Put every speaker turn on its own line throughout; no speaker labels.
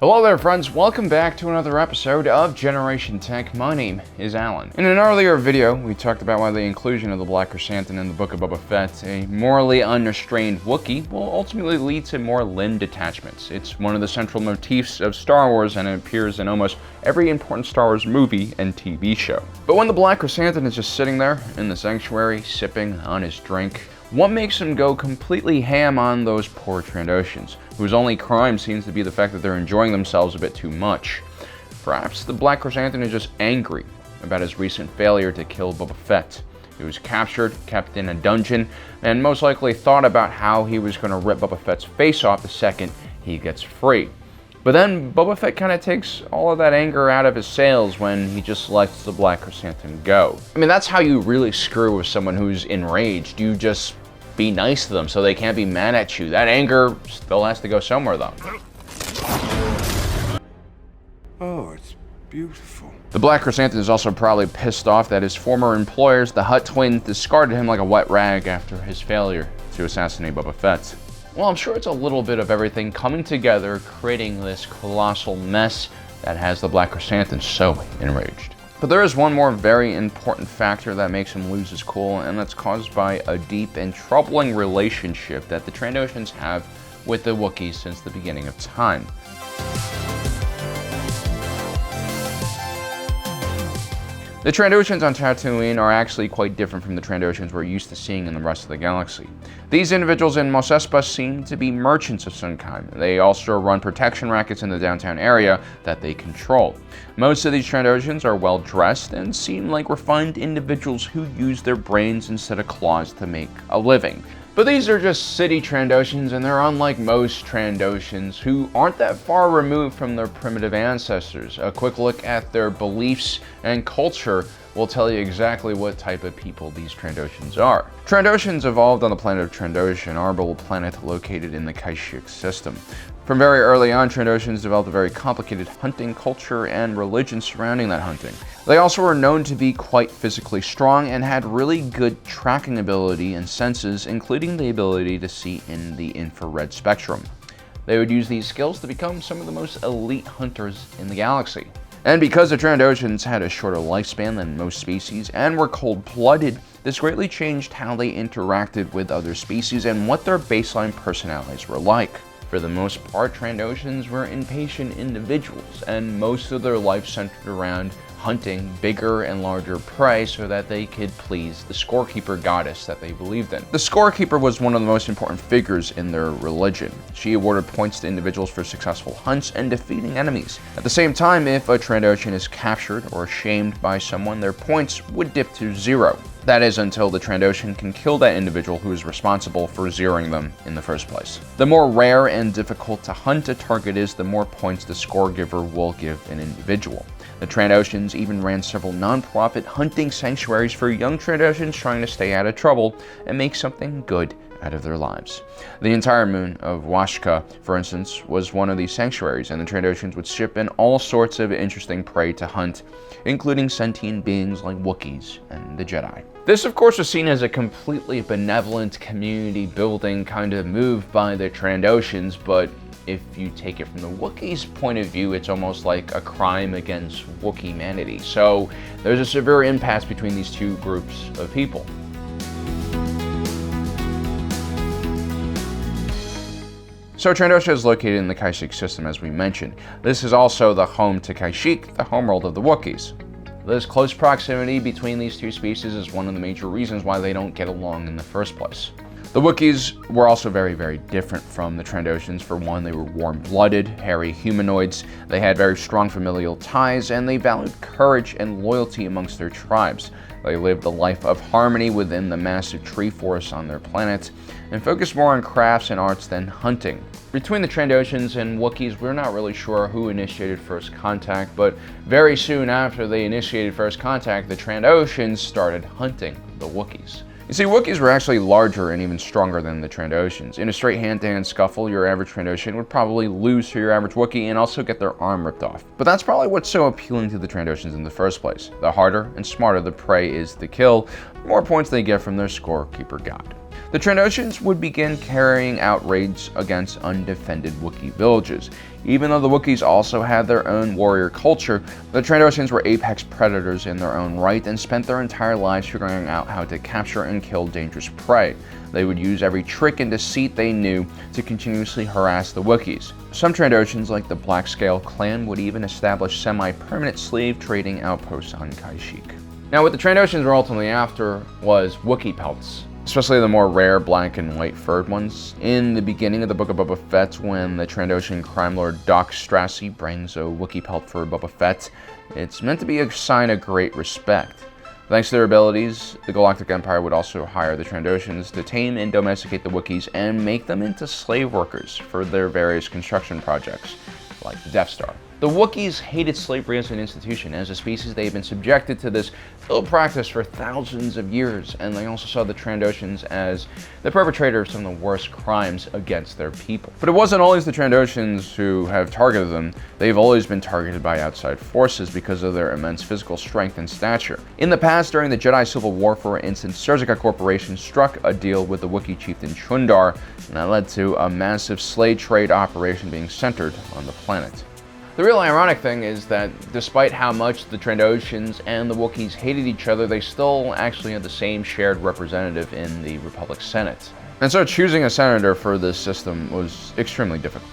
Hello there friends, welcome back to another episode of Generation Tech. My name is Alan. In an earlier video, we talked about why the inclusion of the Black Chrysanthemum in the Book of Boba Fett, a morally unrestrained Wookiee, will ultimately lead to more limb detachments. It's one of the central motifs of Star Wars and it appears in almost every important Star Wars movie and TV show. But when the Black Chrysanthemum is just sitting there in the sanctuary, sipping on his drink, what makes him go completely ham on those poor Trandoshans, whose only crime seems to be the fact that they're enjoying themselves a bit too much? Perhaps the Black Chrysanthemum is just angry about his recent failure to kill Boba Fett. He was captured, kept in a dungeon, and most likely thought about how he was going to rip Boba Fett's face off the second he gets free. But then Boba Fett kind of takes all of that anger out of his sails when he just lets the Black Chrysanthemum go. I mean, that's how you really screw with someone who's enraged. You just be nice to them so they can't be mad at you. That anger still has to go somewhere though.
Oh, it's beautiful.
The Black Chrysanthemum is also probably pissed off that his former employers, the Hutt twins, discarded him like a wet rag after his failure to assassinate Boba Fett. Well, I'm sure it's a little bit of everything coming together, creating this colossal mess that has the Black Chrysanthemum so enraged. But there is one more very important factor that makes him lose his cool, and that's caused by a deep and troubling relationship that the Trandoshans have with the Wookiees since the beginning of time. The Trandoshans on Tatooine are actually quite different from the Trandoshans we're used to seeing in the rest of the galaxy. These individuals in Mos Espa seem to be merchants of some kind. They also run protection rackets in the downtown area that they control. Most of these Trandoshans are well dressed and seem like refined individuals who use their brains instead of claws to make a living. But these are just city Trandoshans, and they're unlike most Trandoshans who aren't that far removed from their primitive ancestors. A quick look at their beliefs and culture will tell you exactly what type of people these Trandoshans are. Trandoshans evolved on the planet of Trandoshan, an orbital planet located in the Kashyyyk system. From very early on, Trandoshans developed a very complicated hunting culture and religion surrounding that hunting. They also were known to be quite physically strong and had really good tracking ability and senses, including the ability to see in the infrared spectrum. They would use these skills to become some of the most elite hunters in the galaxy. And because the Trandoshans had a shorter lifespan than most species and were cold-blooded, this greatly changed how they interacted with other species and what their baseline personalities were like. For the most part, Trandoshans were impatient individuals, and most of their life centered around hunting bigger and larger prey so that they could please the scorekeeper goddess that they believed in. The scorekeeper was one of the most important figures in their religion. She awarded points to individuals for successful hunts and defeating enemies. At the same time, if a Trandoshan is captured or shamed by someone, their points would dip to 0. That is until the Trandoshan can kill that individual who is responsible for zeroing them in the first place. The more rare and difficult to hunt a target is, the more points the score giver will give an individual. The Trandoshans even ran several non-profit hunting sanctuaries for young Trandoshans trying to stay out of trouble and make something good out of their lives. The entire moon of Washka, for instance, was one of these sanctuaries, and the Trandoshans would ship in all sorts of interesting prey to hunt, including sentient beings like Wookiees and the Jedi. This, of course, was seen as a completely benevolent, community-building kind of move by the Trandoshans, but if you take it from the Wookiees' point of view, it's almost like a crime against Wookieemanity. So there's a severe impasse between these two groups of people. So Trandoshan is located in the Kashyyyk system, as we mentioned. This is also the home to Kashyyyk, the homeworld of the Wookiees. This close proximity between these two species is one of the major reasons why they don't get along in the first place. The Wookiees were also very, very different from the Trandoshans. For one, they were warm-blooded, hairy humanoids. They had very strong familial ties, and they valued courage and loyalty amongst their tribes. They lived a life of harmony within the massive tree forests on their planet, and focused more on crafts and arts than hunting. Between the Trandoshans and Wookiees, we're not really sure who initiated first contact, but very soon after they initiated first contact, the Trandoshans started hunting the Wookiees. You see, Wookiees were actually larger and even stronger than the Trandoshans. In a straight hand-to-hand scuffle, your average Trandoshan would probably lose to your average Wookiee and also get their arm ripped off. But that's probably what's so appealing to the Trandoshans in the first place. The harder and smarter the prey is to kill, the more points they get from their scorekeeper god. The Trandoshans would begin carrying out raids against undefended Wookiee villages. Even though the Wookiees also had their own warrior culture, the Trandoshans were apex predators in their own right and spent their entire lives figuring out how to capture and kill dangerous prey. They would use every trick and deceit they knew to continuously harass the Wookiees. Some Trandoshans, like the Black Scale clan, would even establish semi-permanent slave trading outposts on Kashyyyk. Now, what the Trandoshans were ultimately after was Wookiee pelts, especially the more rare black and white furred ones. In the beginning of the Book of Boba Fett, when the Trandoshan crime lord Doc Strassi brings a Wookiee pelt for Boba Fett, it's meant to be a sign of great respect. Thanks to their abilities, the Galactic Empire would also hire the Trandoshans to tame and domesticate the Wookiees and make them into slave workers for their various construction projects, like the Death Star. The Wookiees hated slavery as an institution. As a species, they had been subjected to this ill practice for thousands of years, and they also saw the Trandoshans as the perpetrator of some of the worst crimes against their people. But it wasn't always the Trandoshans who have targeted them. They've always been targeted by outside forces because of their immense physical strength and stature. In the past, during the Jedi Civil War, for instance, Surzika Corporation struck a deal with the Wookiee chieftain Chundar, and that led to a massive slave trade operation being centered on the planet. The real ironic thing is that despite how much the Trandoshans and the Wookiees hated each other, they still actually had the same shared representative in the Republic Senate. And so choosing a senator for this system was extremely difficult.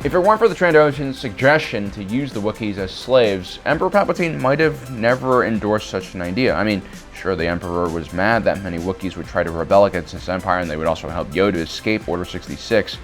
If it weren't for the Trandoshans' suggestion to use the Wookiees as slaves, Emperor Palpatine might have never endorsed such an idea. I mean, sure, the Emperor was mad that many Wookiees would try to rebel against his empire, and they would also help Yoda escape Order 66.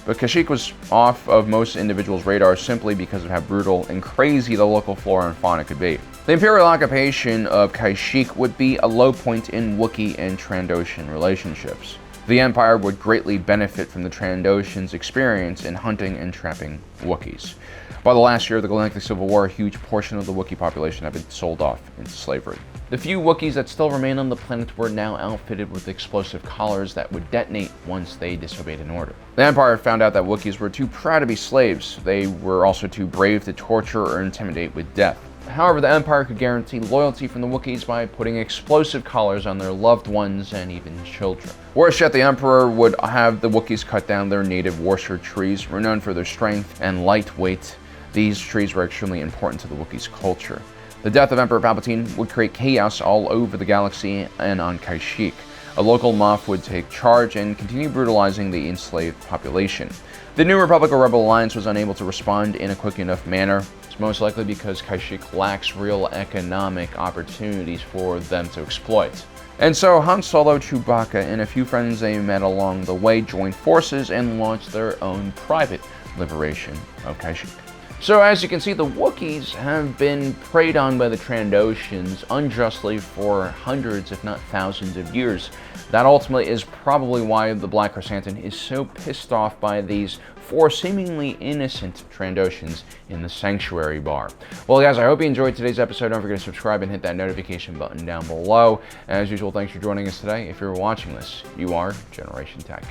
But Kashyyyk was off of most individuals' radars simply because of how brutal and crazy the local flora and fauna could be. The Imperial occupation of Kashyyyk would be a low point in Wookiee and Trandoshan relationships. The Empire would greatly benefit from the Trandoshans' experience in hunting and trapping Wookiees. By the last year of the Galactic Civil War, a huge portion of the Wookiee population had been sold off into slavery. The few Wookiees that still remained on the planet were now outfitted with explosive collars that would detonate once they disobeyed an order. The Empire found out that Wookiees were too proud to be slaves. They were also too brave to torture or intimidate with death. However, the Empire could guarantee loyalty from the Wookiees by putting explosive collars on their loved ones and even children. Worse yet, the Emperor would have the Wookiees cut down their native Warshur trees, renowned for their strength and lightweight. These trees were extremely important to the Wookiees' culture. The death of Emperor Palpatine would create chaos all over the galaxy and on Kashyyyk. A local Moff would take charge and continue brutalizing the enslaved population. The New Republic or Rebel Alliance was unable to respond in a quick enough manner. It's most likely because Kashyyyk lacks real economic opportunities for them to exploit. And so Han Solo, Chewbacca, and a few friends they met along the way joined forces and launched their own private liberation of Kashyyyk. So as you can see, the Wookiees have been preyed on by the Trandoshans unjustly for hundreds, if not thousands of years. That ultimately is probably why the Black Chrysanthemum is so pissed off by these four seemingly innocent Trandoshans in the Sanctuary Bar. Well guys, I hope you enjoyed today's episode. Don't forget to subscribe and hit that notification button down below. As usual, thanks for joining us today. If you're watching this, you are Generation Tech.